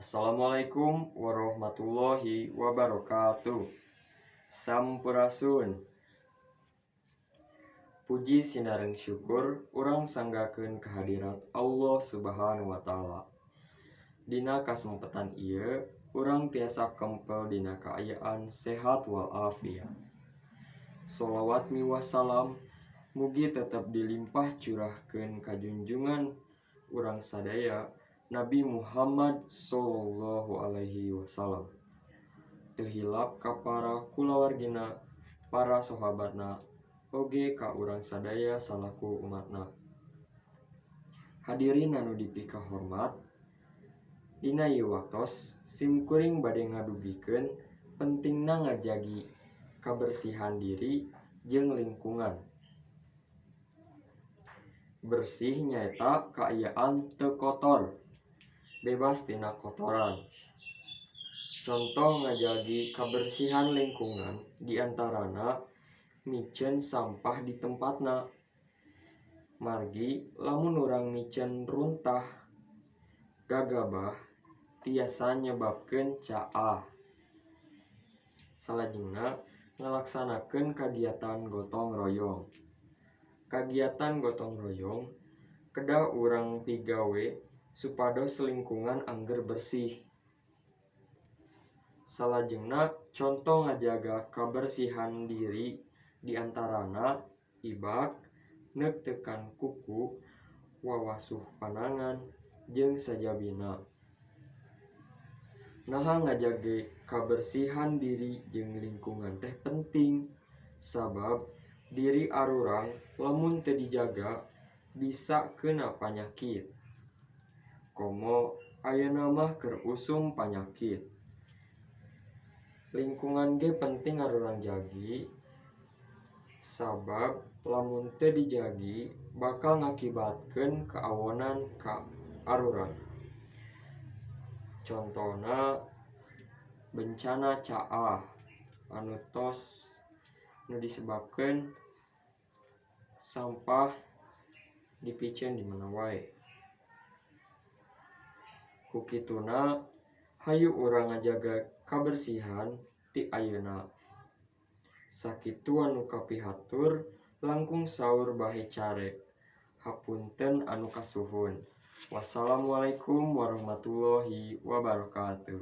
Assalamualaikum warahmatullahi wabarakatuh. Sampurasun. Puji sinareng syukur urang sanggakeun kehadirat Allah Subhanahu wa taala. Dina kasempatan ieu urang tiasa kempel dina kaayaan sehat wal afiat. Sholawat miwah salam mugi tetep dilimpah curahkeun ka junjungan urang sadaya Nabi Muhammad sallallahu alaihi wasallam. Teu hilap ka para kulawargina, para sahabatna, oge ka urang sadaya salaku umatna. Hadirin anu dipika hormat, dina ieu waktos simkuring bade ngadugikeun pentingna ngajagi kabersihan diri jeung lingkungan. Bersih nyaeta kaayaan teu kotor, bebas tina kotoran. Contoh ngajagi kabersihan lingkungan diantarana micen sampah di tempatna. Margi lamun urang micen runtah, gagabah tiasa nyebabkeun caah. Salajengna ngalaksanakeun kagiatan gotong royong. Kagiatan gotong royong kedah urang pigawe supados lingkungan angger bersih. Salajengna contoh ngajaga kabersihan diri diantarana ibak, neuk tekan kuku, wawasuh panangan, jeung sajabina. Naha ngajage kabersihan diri jeung lingkungan teh penting, sabab diri arurang lamun teu dijaga bisa keuna panyakit. Komo ayeuna mah keur usum panyakit. Lingkungan ge penting arurang jagi, sabab lamun teu dijagi bakal ngakibatkeun kaawonan ka arurang. Contona bencana caah anu tos nu disebabkeun sampah dipicen di mana wae. Ku kituna hayu urang ngajaga kabersihan ti ayeuna. Sakitu anu kapihatur langkung saur bahe care. Hapunten anu kasuhun. Wassalamualaikum warahmatullahi wabarakatuh.